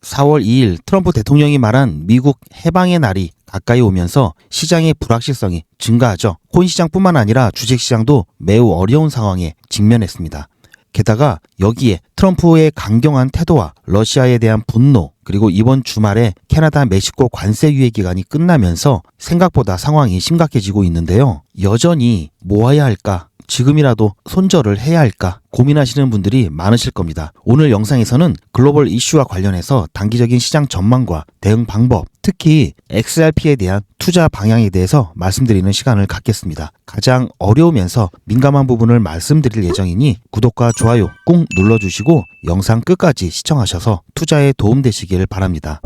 4월 2일 트럼프 대통령이 말한 미국 해방의 날이 가까이 오면서 시장의 불확실성이 증가하죠. 코인 시장뿐만 아니라 주식시장도 매우 어려운 상황에 직면했습니다. 게다가 여기에 트럼프의 강경한 태도와 러시아에 대한 분노, 그리고 이번 주말에 캐나다, 멕시코 관세 유예 기간이 끝나면서 생각보다 상황이 심각해지고 있는데요. 여전히 모아야 할까? 지금이라도 손절을 해야 할까 고민하시는 분들이 많으실 겁니다. 오늘 영상에서는 글로벌 이슈와 관련해서 단기적인 시장 전망과 대응 방법, 특히 XRP에 대한 투자 방향에 대해서 말씀드리는 시간을 갖겠습니다. 가장 어려우면서 민감한 부분을 말씀드릴 예정이니 구독과 좋아요 꾹 눌러주시고 영상 끝까지 시청하셔서 투자에 도움되시길 바랍니다.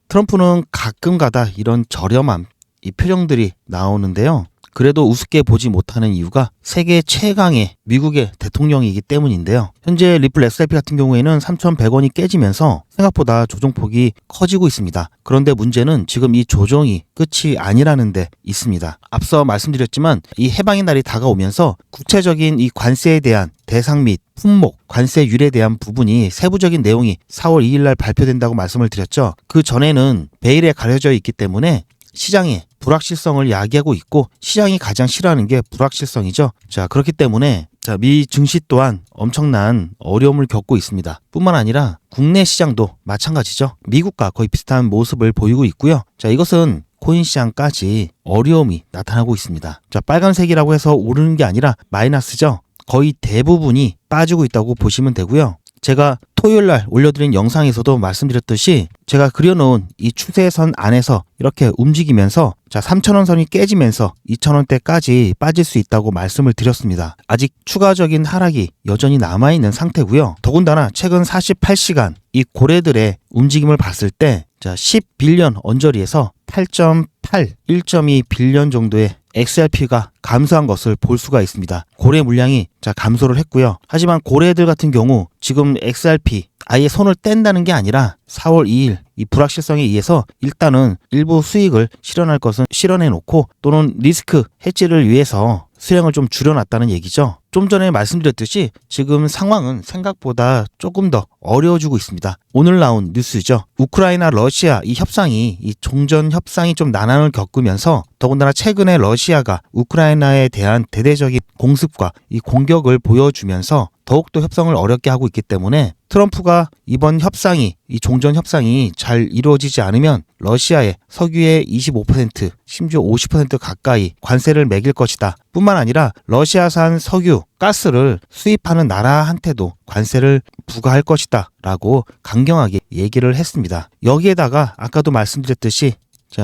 트럼프는 가끔가다 이런 저렴함, 이 표정들이 나오는데요. 그래도 우습게 보지 못하는 이유가 세계 최강의 미국의 대통령이기 때문인데요. 현재 리플 XRP 같은 경우에는 3,100원이 깨지면서 생각보다 조정폭이 커지고 있습니다. 그런데 문제는 지금 이 조정이 끝이 아니라는 데 있습니다. 앞서 말씀드렸지만 이 해방의 날이 다가오면서 구체적인 이 관세에 대한 대상 및 품목, 관세율에 대한 부분이 세부적인 내용이 4월 2일 날 발표된다고 말씀을 드렸죠. 그 전에는 베일에 가려져 있기 때문에 시장의 불확실성을 야기하고 있고 시장이 가장 싫어하는 게 불확실성이죠. 자, 그렇기 때문에 미 증시 또한 엄청난 어려움을 겪고 있습니다. 뿐만 아니라 국내 시장도 마찬가지죠. 미국과 거의 비슷한 모습을 보이고 있고요. 자, 이것은 코인 시장까지 어려움이 나타나고 있습니다. 자, 빨간색이라고 해서 오르는 게 아니라 마이너스죠. 거의 대부분이 빠지고 있다고 보시면 되고요. 제가 토요일날 올려드린 영상에서도 말씀드렸듯이 제가 그려놓은 이 추세선 안에서 이렇게 움직이면서 3,000원 선이 깨지면서 2,000원대까지 빠질 수 있다고 말씀을 드렸습니다. 아직 추가적인 하락이 여전히 남아있는 상태고요. 더군다나 최근 48시간 이 고래들의 움직임을 봤을 때 10빌리언 언저리에서 8.8, 1.2 빌리언 정도의 XRP가 감소한 것을 볼 수가 있습니다. 고래 물량이 감소를 했고요. 하지만 고래들 같은 경우 지금 XRP 아예 손을 뗀다는 게 아니라 4월 2일 이 불확실성에 의해서 일단은 일부 수익을 실현할 것은 실현해 놓고 또는 리스크 해지를 위해서 수량을 좀 줄여놨다는 얘기죠. 좀 전에 말씀드렸듯이 지금 상황은 생각보다 조금 더 어려워지고 있습니다. 오늘 나온 뉴스죠. 우크라이나 러시아 이 협상이 이 종전 협상이 좀 난항을 겪으면서 더군다나 최근에 러시아가 우크라이나에 대한 대대적인 공습과 이 공격을 보여주면서 더욱더 협상을 어렵게 하고 있기 때문에 트럼프가 이번 협상이 이 종전 협상이 잘 이루어지지 않으면 러시아의 석유의 25% 심지어 50% 가까이 관세를 매길 것이다. 뿐만 아니라 러시아산 석유, 가스를 수입하는 나라한테도 관세를 부과할 것이다 라고 강경하게 얘기를 했습니다. 여기에다가 아까도 말씀드렸듯이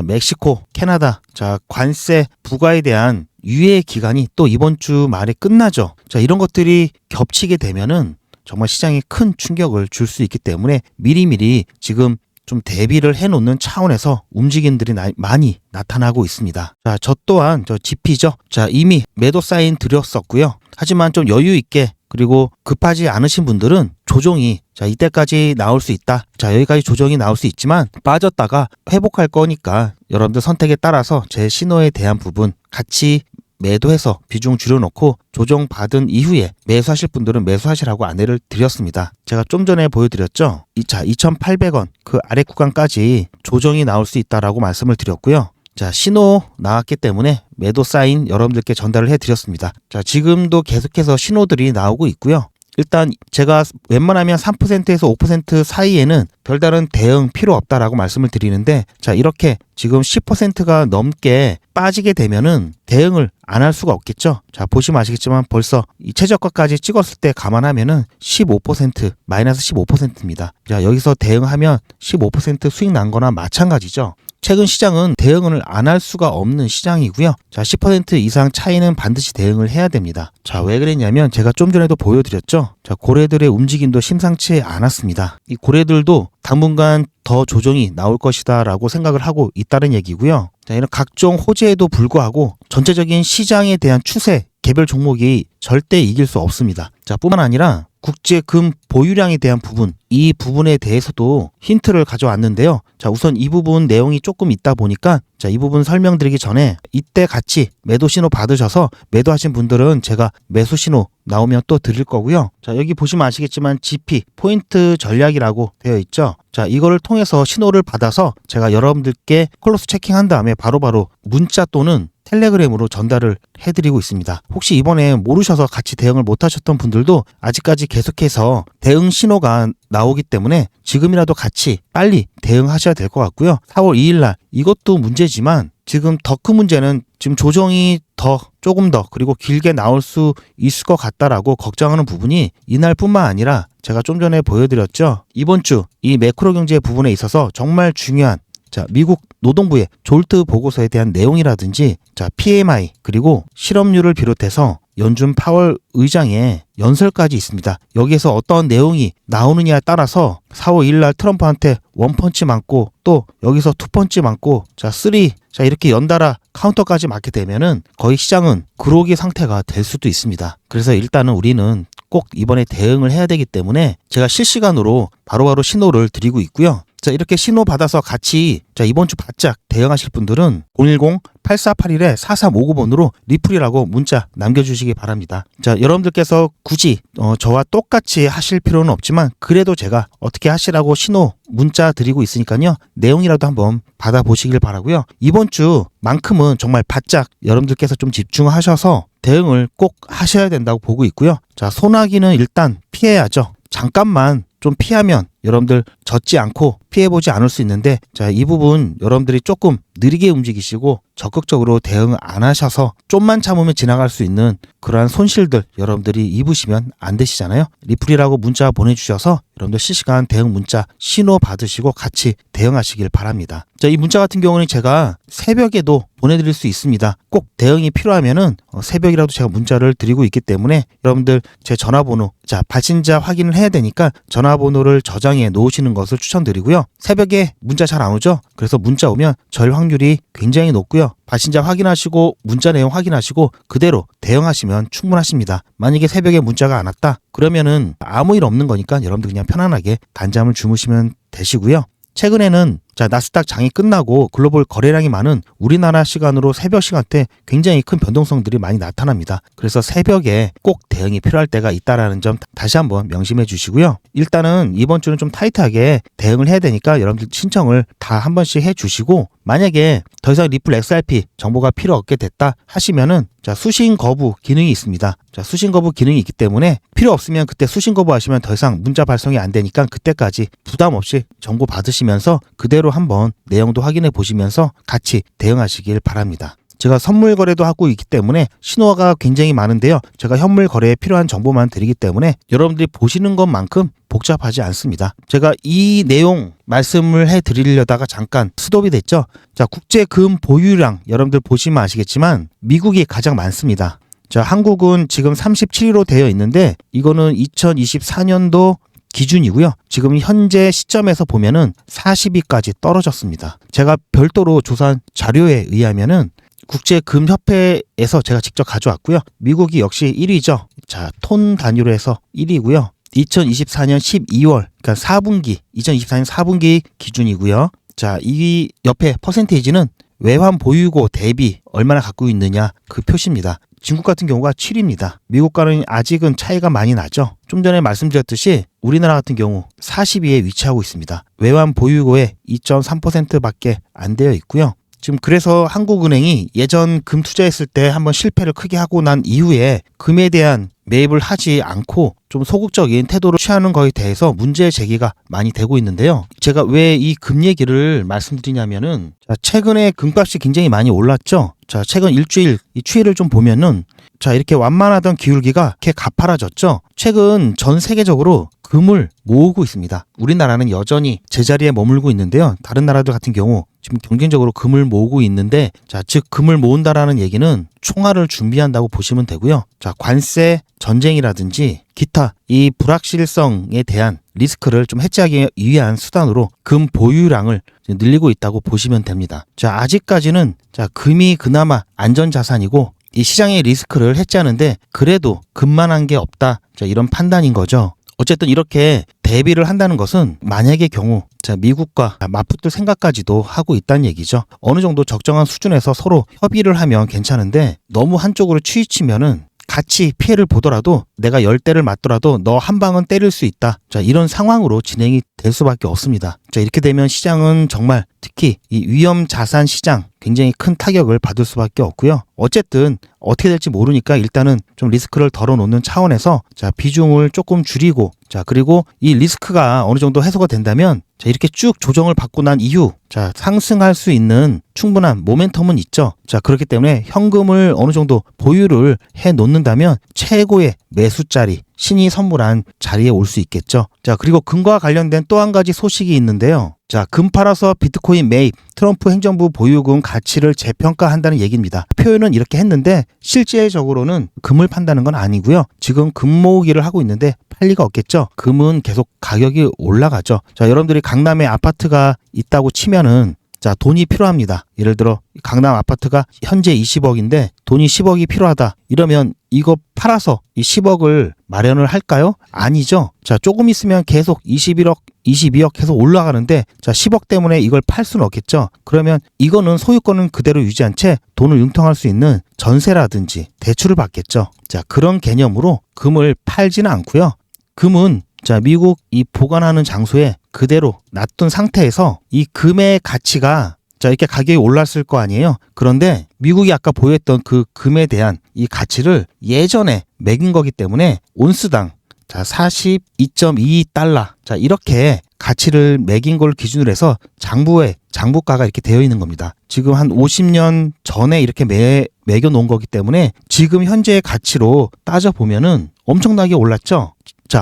멕시코, 캐나다 관세 부과에 대한 유예 기간이 또 이번 주 말에 끝나죠. 이런 것들이 겹치게 되면은 정말 시장에 큰 충격을 줄 수 있기 때문에 미리미리 지금 좀 대비를 해놓는 차원에서 움직임들이 많이 나타나고 있습니다. 저 또한 GP죠. 이미 매도 사인 드렸었고요. 하지만 좀 여유 있게 그리고 급하지 않으신 분들은 조정이 이때까지 나올 수 있다. 여기까지 조정이 나올 수 있지만 빠졌다가 회복할 거니까 여러분들 선택에 따라서 제 신호에 대한 부분 같이 매도해서 비중 줄여놓고 조정받은 이후에 매수하실 분들은 매수하시라고 안내를 드렸습니다. 제가 좀 전에 보여드렸죠. 2,800원 그 아래 구간까지 조정이 나올 수 있다라고 말씀을 드렸고요. 신호 나왔기 때문에 매도 사인 여러분들께 전달을 해드렸습니다. 지금도 계속해서 신호들이 나오고 있고요. 일단 제가 웬만하면 3%에서 5% 사이에는 별다른 대응 필요 없다라고 말씀을 드리는데 이렇게 지금 10%가 넘게 빠지게 되면은 대응을 안 할 수가 없겠죠. 보시면 아시겠지만 벌써 이 최저가까지 찍었을 때 감안하면은 15% 마이너스 15%입니다. 여기서 대응하면 15% 수익 난 거나 마찬가지죠. 최근 시장은 대응을 안 할 수가 없는 시장이고요. 10% 이상 차이는 반드시 대응을 해야 됩니다. 왜 그랬냐면 제가 좀 전에도 보여드렸죠. 고래들의 움직임도 심상치 않았습니다. 이 고래들도 당분간 더 조정이 나올 것이다 라고 생각을 하고 있다는 얘기고요. 이런 각종 호재에도 불구하고 전체적인 시장에 대한 추세, 개별 종목이 절대 이길 수 없습니다. 뿐만 아니라 국제 금 보유량에 대한 부분, 이 부분에 대해서도 힌트를 가져왔는데요. 자, 우선 이 부분 내용이 조금 있다 보니까 자, 이 부분 설명드리기 전에 이때 같이 매도 신호 받으셔서 매도하신 분들은 제가 매수 신호 나오면 또 드릴 거고요. 자, 여기 보시면 아시겠지만 GP, 포인트 전략이라고 되어 있죠. 자, 이거를 통해서 신호를 받아서 제가 여러분들께 클로스 체킹한 다음에 바로바로 문자 또는 텔레그램으로 전달을 해드리고 있습니다. 혹시 이번에 모르셔서 같이 대응을 못하셨던 분들도 아직까지 계속해서 대응 신호가 나오기 때문에 지금이라도 같이 빨리 대응하셔야 될 것 같고요. 4월 2일날 이것도 문제지만 지금 더 큰 문제는 지금 조정이 조금 더 그리고 길게 나올 수 있을 것 같다라고 걱정하는 부분이 이날뿐만 아니라 제가 좀 전에 보여드렸죠. 이번 주 이 매크로 경제 부분에 있어서 정말 중요한 자, 미국 노동부의 졸트 보고서에 대한 내용이라든지 자, PMI 그리고 실업률을 비롯해서 연준 파월 의장의 연설까지 있습니다. 여기에서 어떤 내용이 나오느냐에 따라서 4월 2일 날 트럼프한테 원펀치 맞고 또 여기서 투펀치 맞고 자, 3 자, 이렇게 연달아 카운터까지 맞게 되면은 거의 시장은 그로기 상태가 될 수도 있습니다. 그래서 일단은 우리는 꼭 이번에 대응을 해야 되기 때문에 제가 실시간으로 바로바로 신호를 드리고 있고요. 자, 이렇게 신호 받아서 같이 자, 이번 주 바짝 대응하실 분들은 010-8481-4359번으로 리플이라고 문자 남겨주시기 바랍니다. 자, 여러분들께서 굳이 저와 똑같이 하실 필요는 없지만 그래도 제가 어떻게 하시라고 신호 문자 드리고 있으니까요. 내용이라도 한번 받아보시길 바라고요. 이번 주만큼은 정말 바짝 여러분들께서 좀 집중하셔서 대응을 꼭 하셔야 된다고 보고 있고요. 자, 소나기는 일단 피해야죠. 잠깐만 좀 피하면 여러분들 젖지 않고 피해보지 않을 수 있는데 자, 이 부분 여러분들이 조금 느리게 움직이시고 적극적으로 대응 안 하셔서 좀만 참으면 지나갈 수 있는 그러한 손실들 여러분들이 입으시면 안 되시잖아요. 리플이라고 문자 보내주셔서 여러분들 실시간 대응 문자 신호 받으시고 같이 대응하시길 바랍니다. 자, 이 문자 같은 경우는 제가 새벽에도 보내드릴 수 있습니다. 꼭 대응이 필요하면은 새벽이라도 제가 문자를 드리고 있기 때문에 여러분들 제 전화번호 자, 발신자 확인을 해야 되니까 전화번호를 저장해 놓으시는 것을 추천드리고요. 새벽에 문자 잘 안 오죠? 그래서 문자 오면 절 확률이 굉장히 높고요. 발신자 확인하시고 문자 내용 확인하시고 그대로 대응하시면 충분하십니다. 만약에 새벽에 문자가 안 왔다 그러면은 아무 일 없는 거니까 여러분들 그냥 편안하게 단잠을 주무시면 되시고요. 최근에는 자, 나스닥 장이 끝나고 글로벌 거래량이 많은 우리나라 시간으로 새벽 시간대 굉장히 큰 변동성들이 많이 나타납니다. 그래서 새벽에 꼭 대응이 필요할 때가 있다라는 점 다시 한번 명심해 주시고요. 일단은 이번 주는 좀 타이트하게 대응을 해야 되니까 여러분들 신청을 다 한 번씩 해 주시고 만약에 더 이상 리플 XRP 정보가 필요 없게 됐다 하시면은 자, 수신 거부 기능이 있습니다. 자, 수신 거부 기능이 있기 때문에 필요 없으면 그때 수신 거부 하시면 더 이상 문자 발송이 안 되니까 그때까지 부담 없이 정보 받으시면서 그대로 한번 내용도 확인해 보시면서 같이 대응하시길 바랍니다. 제가 선물 거래도 하고 있기 때문에 신호가 굉장히 많은데요. 제가 현물 거래에 필요한 정보만 드리기 때문에 여러분들이 보시는 것만큼 복잡하지 않습니다. 제가 이 내용 말씀을 해드리려다가 잠깐 스톱이 됐죠. 자, 국제 금 보유량 여러분들 보시면 아시겠지만 미국이 가장 많습니다. 자, 한국은 지금 37위로 되어 있는데 이거는 2024년도 기준이고요. 지금 현재 시점에서 보면은 40위까지 떨어졌습니다. 제가 별도로 조사한 자료에 의하면은 국제금협회에서 제가 직접 가져왔고요. 미국이 역시 1위죠. 자, 톤 단위로 해서 1위고요. 2024년 12월, 그러니까 4분기, 2024년 4분기 기준이고요. 자, 이 옆에 퍼센테이지는 외환 보유고 대비 얼마나 갖고 있느냐 그 표시입니다. 중국 같은 경우가 7위입니다. 미국과는 아직은 차이가 많이 나죠. 좀 전에 말씀드렸듯이 우리나라 같은 경우 40위에 위치하고 있습니다. 외환 보유고의 2.3%밖에 안 되어 있고요. 지금 그래서 한국은행이 예전 금 투자했을 때 한번 실패를 크게 하고 난 이후에 금에 대한 매입을 하지 않고 좀 소극적인 태도를 취하는 거에 대해서 문제 제기가 많이 되고 있는데요. 제가 왜 이 금 얘기를 말씀드리냐면은 자, 최근에 금값이 굉장히 많이 올랐죠. 자, 최근 일주일 이 추이를 좀 보면은 자, 이렇게 완만하던 기울기가 이렇게 가파라졌죠. 최근 전 세계적으로 금을 모으고 있습니다. 우리나라는 여전히 제자리에 머물고 있는데요. 다른 나라들 같은 경우 지금 경쟁적으로 금을 모으고 있는데 자, 즉 금을 모은다라는 얘기는 총알을 준비한다고 보시면 되고요. 자, 관세 전쟁이라든지 기타 이 불확실성에 대한 리스크를 좀 해지하기 위한 수단으로 금 보유량을 늘리고 있다고 보시면 됩니다. 자, 아직까지는 자, 금이 그나마 안전자산이고 이 시장의 리스크를 해지하는데 그래도 금만한 게 없다. 자, 이런 판단인 거죠. 어쨌든 이렇게 대비를 한다는 것은 만약의 경우 미국과 맞붙을 생각까지도 하고 있다는 얘기죠. 어느 정도 적정한 수준에서 서로 협의를 하면 괜찮은데 너무 한쪽으로 치우치면은 같이 피해를 보더라도 내가 10대를 맞더라도 너 한 방은 때릴 수 있다. 이런 상황으로 진행이 될 수밖에 없습니다. 이렇게 되면 시장은 정말 특히 이 위험 자산 시장 굉장히 큰 타격을 받을 수밖에 없고요. 어쨌든 어떻게 될지 모르니까 일단은 좀 리스크를 덜어놓는 차원에서 비중을 조금 줄이고 그리고 이 리스크가 어느 정도 해소가 된다면 이렇게 쭉 조정을 받고 난 이후 상승할 수 있는 충분한 모멘텀은 있죠. 그렇기 때문에 현금을 어느 정도 보유를 해 놓는다면 최고의 매수자리 신이 선물한 자리에 올 수 있겠죠. 그리고 금과 관련된 또 한 가지 소식이 있는데요. 금 팔아서 비트코인 매입, 트럼프 행정부 보유금 가치를 재평가한다는 얘기입니다. 표현은 이렇게 했는데 실제적으로는 금을 판다는 건 아니고요. 지금 금 모으기를 하고 있는데 팔 리가 없겠죠. 금은 계속 가격이 올라가죠. 여러분들이 강남에 아파트가 있다고 치면은 돈이 필요합니다. 예를 들어 강남 아파트가 현재 20억인데 돈이 10억이 필요하다. 이러면 이거 팔아서 이 10억을 마련을 할까요? 아니죠. 조금 있으면 계속 21억, 22억 계속 올라가는데 10억 때문에 이걸 팔 수는 없겠죠. 그러면 이거는 소유권은 그대로 유지한 채 돈을 융통할 수 있는 전세라든지 대출을 받겠죠. 그런 개념으로 금을 팔지는 않고요. 금은 미국 이 보관하는 장소에 그대로 놔둔 상태에서 이 금의 가치가 이렇게 가격이 올랐을 거 아니에요. 그런데 미국이 아까 보였던 그 금에 대한 이 가치를 예전에 매긴 거기 때문에 온스당 42.22달러 이렇게 가치를 매긴 걸 기준으로 해서 장부가가 이렇게 되어 있는 겁니다. 지금 한 50년 전에 이렇게 매겨 놓은 거기 때문에 지금 현재의 가치로 따져보면은 엄청나게 올랐죠.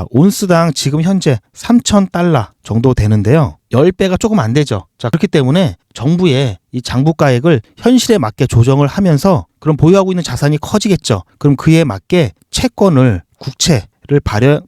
온스당 지금 현재 3,000달러 정도 되는데요. 10배가 조금 안 되죠. 그렇기 때문에 정부의 이 장부가액을 현실에 맞게 조정을 하면서 그럼 보유하고 있는 자산이 커지겠죠. 그럼 그에 맞게 채권을 국채를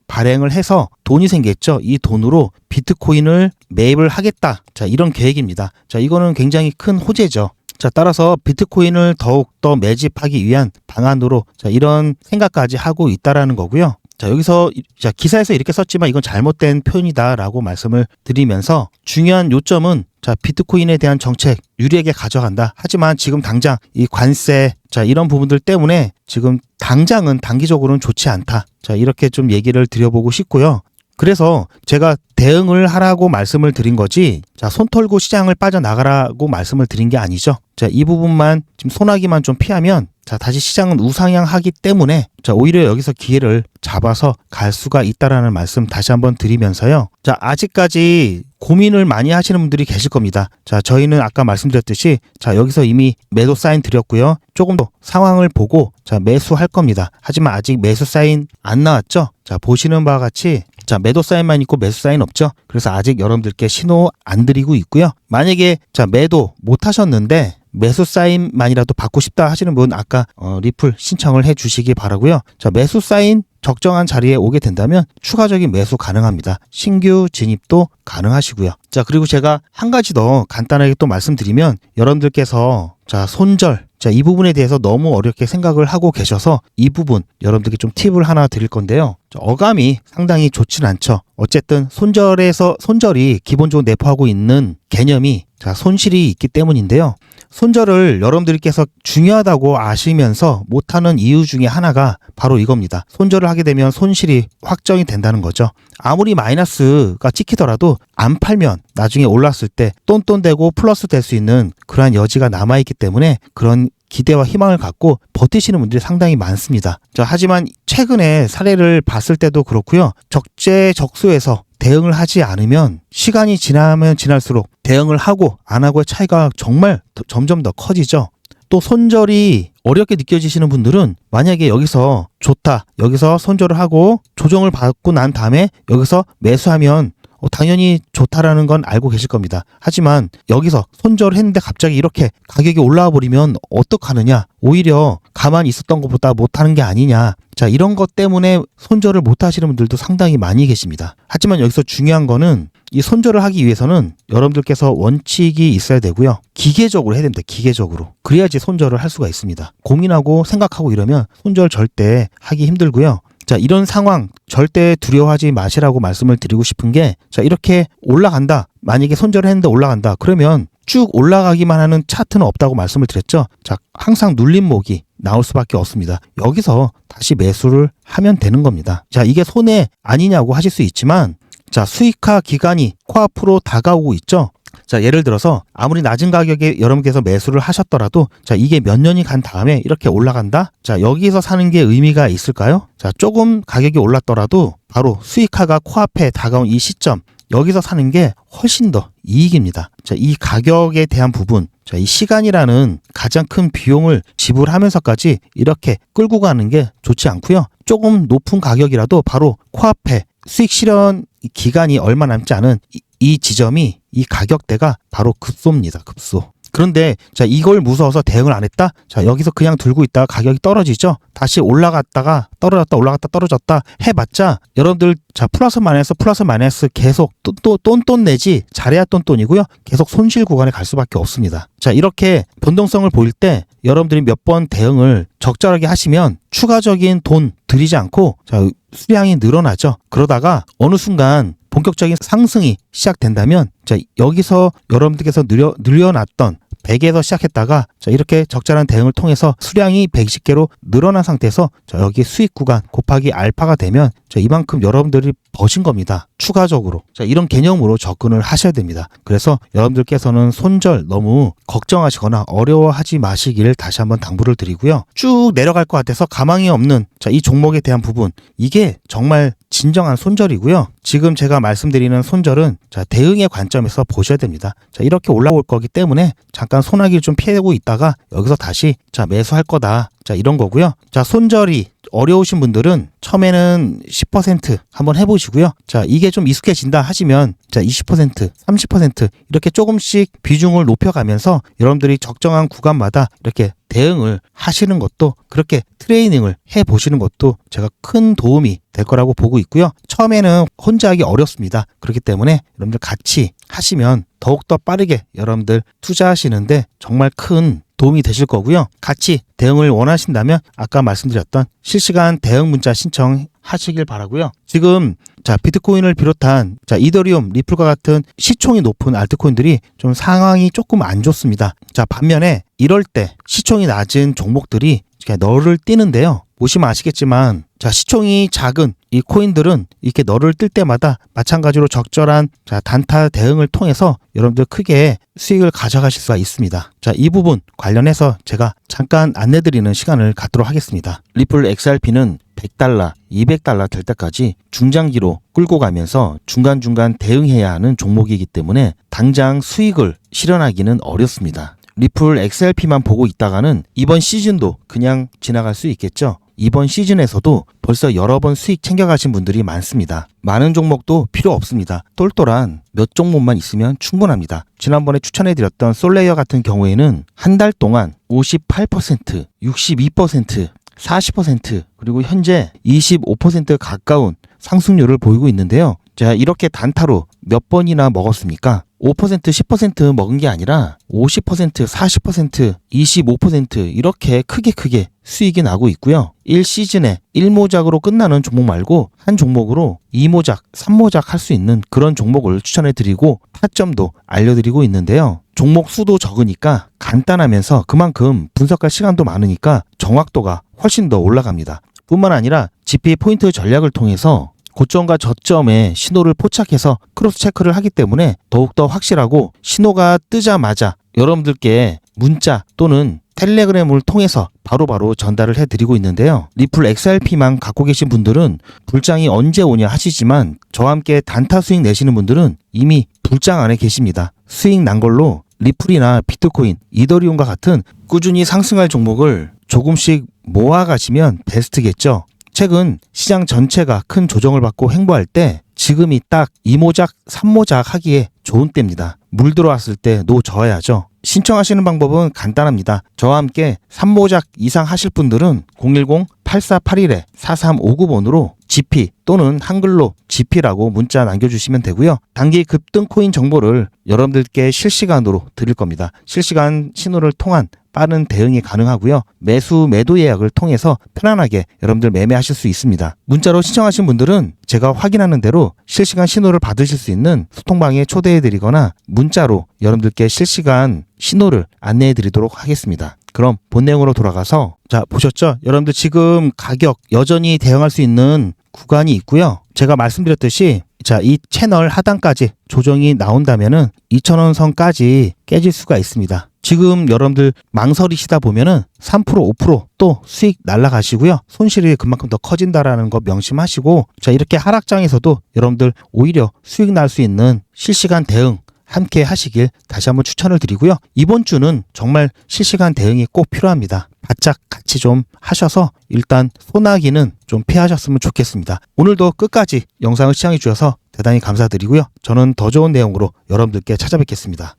발행을 해서 돈이 생겼죠. 이 돈으로 비트코인을 매입을 하겠다. 이런 계획입니다. 이거는 굉장히 큰 호재죠. 따라서 비트코인을 더욱더 매집하기 위한 방안으로 이런 생각까지 하고 있다라는 거고요. 여기서 기사에서 이렇게 썼지만 이건 잘못된 표현이다라고 말씀을 드리면서 중요한 요점은 비트코인에 대한 정책 유리하게 가져간다. 하지만 지금 당장 이 관세 이런 부분들 때문에 지금 당장은 단기적으로는 좋지 않다. 이렇게 좀 얘기를 드려보고 싶고요. 그래서 제가 대응을 하라고 말씀을 드린 거지 손 털고 시장을 빠져나가라고 말씀을 드린 게 아니죠. 이 부분만 지금 소나기만 좀 피하면 다시 시장은 우상향하기 때문에 오히려 여기서 기회를 잡아서 갈 수가 있다라는 말씀 다시 한번 드리면서요. 아직까지 고민을 많이 하시는 분들이 계실 겁니다. 저희는 아까 말씀드렸듯이 여기서 이미 매도 사인 드렸고요. 조금 더 상황을 보고 매수할 겁니다. 하지만 아직 매수 사인 안 나왔죠. 보시는 바와 같이 매도 사인만 있고 매수 사인 없죠. 그래서 아직 여러분들께 신호 안 드리고 있고요. 만약에 매도 못 하셨는데 매수 사인만이라도 받고 싶다 하시는 분 아까 리플 신청을 해 주시기 바라고요. 매수 사인 적정한 자리에 오게 된다면 추가적인 매수 가능합니다. 신규 진입도 가능하시고요. 그리고 제가 한 가지 더 간단하게 또 말씀드리면 여러분들께서 손절 이 부분에 대해서 너무 어렵게 생각을 하고 계셔서 이 부분 여러분들께 좀 팁을 하나 드릴 건데요. 어감이 상당히 좋진 않죠. 어쨌든 손절이 기본적으로 내포하고 있는 개념이 손실이 있기 때문인데요. 손절을 여러분들께서 중요하다고 아시면서 못하는 이유 중에 하나가 바로 이겁니다. 손절을 하게 되면 손실이 확정이 된다는 거죠. 아무리 마이너스가 찍히더라도 안 팔면 나중에 올랐을 때 똔똔대고 플러스 될 수 있는 그러한 여지가 남아있기 때문에 그런 기대와 희망을 갖고 버티시는 분들이 상당히 많습니다. 하지만 최근에 사례를 봤을 때도 그렇고요. 적재적소에서 대응을 하지 않으면 시간이 지나면 지날수록 대응을 하고 안 하고의 차이가 정말 점점 더 커지죠. 또 손절이 어렵게 느껴지시는 분들은 만약에 여기서 좋다, 여기서 손절을 하고 조정을 받고 난 다음에 여기서 매수하면 당연히 좋다라는 건 알고 계실 겁니다. 하지만 여기서 손절을 했는데 갑자기 이렇게 가격이 올라와 버리면 어떡하느냐, 오히려 가만히 있었던 것보다 못하는 게 아니냐, 이런 것 때문에 손절을 못 하시는 분들도 상당히 많이 계십니다. 하지만 여기서 중요한 거는 이 손절을 하기 위해서는 여러분들께서 원칙이 있어야 되고요. 기계적으로 해야 됩니다. 기계적으로. 그래야지 손절을 할 수가 있습니다. 고민하고 생각하고 이러면 손절 절대 하기 힘들고요. 자, 이런 상황 절대 두려워하지 마시라고 말씀을 드리고 싶은 게, 자, 이렇게 올라간다. 만약에 손절을 했는데 올라간다. 그러면 쭉 올라가기만 하는 차트는 없다고 말씀을 드렸죠. 자, 항상 눌림목이 나올 수밖에 없습니다. 여기서 다시 매수를 하면 되는 겁니다. 자, 이게 손해 아니냐고 하실 수 있지만, 자, 수익화 기간이 코앞으로 다가오고 있죠. 자, 예를 들어서 아무리 낮은 가격에 여러분께서 매수를 하셨더라도, 자, 이게 몇 년이 간 다음에 이렇게 올라간다? 자, 여기서 사는 게 의미가 있을까요? 자, 조금 가격이 올랐더라도 바로 수익화가 코앞에 다가온 이 시점, 여기서 사는 게 훨씬 더 이익입니다. 자, 이 가격에 대한 부분, 자, 이 시간이라는 가장 큰 비용을 지불하면서까지 이렇게 끌고 가는 게 좋지 않고요. 조금 높은 가격이라도 바로 코앞에 수익 실현 기간이 얼마 남지 않은 이 지점이, 이 가격대가 바로 급소입니다. 급소. 그런데 자, 이걸 무서워서 대응을 안 했다? 자, 여기서 그냥 들고 있다가 가격이 떨어지죠? 다시 올라갔다가 떨어졌다 올라갔다 떨어졌다 해봤자 여러분들, 자, 플러스 마이너스 계속 또 똔똔 내지 잘해야 똔똔이고요. 계속 손실 구간에 갈 수밖에 없습니다. 자, 이렇게 변동성을 보일 때 여러분들이 몇 번 대응을 적절하게 하시면 추가적인 돈 들이지 않고, 자, 수량이 늘어나죠. 그러다가 어느 순간 본격적인 상승이 시작된다면, 자, 여기서 여러분들께서 늘려놨던 100에서 시작했다가, 자, 이렇게 적절한 대응을 통해서 수량이 120개로 늘어난 상태에서, 자, 여기 수익 구간 곱하기 알파가 되면, 자, 이만큼 여러분들이 버신 겁니다. 추가적으로. 자, 이런 개념으로 접근을 하셔야 됩니다. 그래서 여러분들께서는 손절 너무 걱정하시거나 어려워하지 마시길 다시 한번 당부를 드리고요. 쭉 내려갈 것 같아서 가망이 없는, 자, 이 종목에 대한 부분, 이게 정말 진정한 손절이고요. 지금 제가 말씀드리는 손절은, 자, 대응의 관점에서 보셔야 됩니다. 자, 이렇게 올라올 거기 때문에 잠깐 소나기를 좀 피하고 있다가 여기서 다시, 자, 매수할 거다. 자, 이런 거고요. 자, 손절이 어려우신 분들은 처음에는 10% 한번 해보시고요. 자, 이게 좀 익숙해진다 하시면, 자, 20%, 30% 이렇게 조금씩 비중을 높여가면서 여러분들이 적정한 구간마다 이렇게 대응을 하시는 것도, 그렇게 트레이닝을 해보시는 것도 제가 큰 도움이 될 거라고 보고 있고요. 처음에는 혼자 하기 어렵습니다. 그렇기 때문에 여러분들 같이 하시면 더욱더 빠르게 여러분들 투자하시는데 정말 큰 도움이 되실 거고요. 같이 대응을 원하신다면 아까 말씀드렸던 실시간 대응 문자 신청하시길 바라고요. 지금, 자, 비트코인을 비롯한, 자, 이더리움, 리플과 같은 시총이 높은 알트코인들이 좀 상황이 조금 안 좋습니다. 자, 반면에 이럴 때 시총이 낮은 종목들이 너를 띄는데요. 보시면 아시겠지만, 자, 시총이 작은 이 코인들은 이렇게 너를 뜰 때마다 마찬가지로 적절한, 자, 단타 대응을 통해서 여러분들 크게 수익을 가져가실 수가 있습니다. 자, 이 부분 관련해서 제가 잠깐 안내드리는 시간을 갖도록 하겠습니다. 리플 XRP는 $100, $200 될 때까지 중장기로 끌고 가면서 중간중간 대응해야 하는 종목이기 때문에 당장 수익을 실현하기는 어렵습니다. 리플 XRP만 보고 있다가는 이번 시즌도 그냥 지나갈 수 있겠죠. 이번 시즌에서도 벌써 여러 번 수익 챙겨가신 분들이 많습니다. 많은 종목도 필요 없습니다. 똘똘한 몇 종목만 있으면 충분합니다. 지난번에 추천해드렸던 솔레이어 같은 경우에는 한 달 동안 58%, 62%, 40%, 그리고 현재 25% 가까운 상승률을 보이고 있는데요. 자, 이렇게 단타로 몇 번이나 먹었습니까? 5%, 10% 먹은 게 아니라 50%, 40%, 25% 이렇게 크게 수익이 나고 있고요. 1시즌에 1모작으로 끝나는 종목 말고 한 종목으로 2모작, 3모작 할 수 있는 그런 종목을 추천해드리고 타점도 알려드리고 있는데요. 종목 수도 적으니까 간단하면서 그만큼 분석할 시간도 많으니까 정확도가 훨씬 더 올라갑니다. 뿐만 아니라 GP 포인트 전략을 통해서 고점과 저점의 신호를 포착해서 크로스 체크를 하기 때문에 더욱더 확실하고, 신호가 뜨자마자 여러분들께 문자 또는 텔레그램을 통해서 바로바로 전달을 해드리고 있는데요. 리플 XRP만 갖고 계신 분들은 불장이 언제 오냐 하시지만 저와 함께 단타 수익 내시는 분들은 이미 불장 안에 계십니다. 수익 난 걸로 리플이나 비트코인, 이더리움과 같은 꾸준히 상승할 종목을 조금씩 모아가시면 베스트겠죠. 최근 시장 전체가 큰 조정을 받고 횡보할 때 지금이 딱 2모작, 3모작 하기에 좋은 때입니다. 물 들어왔을 때 놓져야죠. 신청하시는 방법은 간단합니다. 저와 함께 3모작 이상 하실 분들은 010 8481-4359번으로 GP 또는 한글로 GP라고 문자 남겨주시면 되고요. 단기 급등 코인 정보를 여러분들께 실시간으로 드릴 겁니다. 실시간 신호를 통한 빠른 대응이 가능하고요. 매수 매도 예약을 통해서 편안하게 여러분들 매매하실 수 있습니다. 문자로 신청하신 분들은 제가 확인하는 대로 실시간 신호를 받으실 수 있는 소통방에 초대해 드리거나 문자로 여러분들께 실시간 신호를 안내해 드리도록 하겠습니다. 그럼 본 내용으로 돌아가서 자, 보셨죠? 여러분들 지금 가격 여전히 대응할 수 있는 구간이 있고요. 제가 말씀드렸듯이 자, 이 채널 하단까지 조정이 나온다면은 2,000원 선까지 깨질 수가 있습니다. 지금 여러분들 망설이시다 보면은 3% 5%또 수익 날라가시고요. 손실이 그만큼 더 커진다라는 거 명심하시고 자, 이렇게 하락장에서도 여러분들 오히려 수익 날 수 있는 실시간 대응 함께 하시길 다시 한번 추천을 드리고요. 이번 주는 정말 실시간 대응이 꼭 필요합니다. 바짝 같이 좀 하셔서 일단 소나기는 좀 피하셨으면 좋겠습니다. 오늘도 끝까지 영상을 시청해 주셔서 대단히 감사드리고요. 저는 더 좋은 내용으로 여러분들께 찾아뵙겠습니다.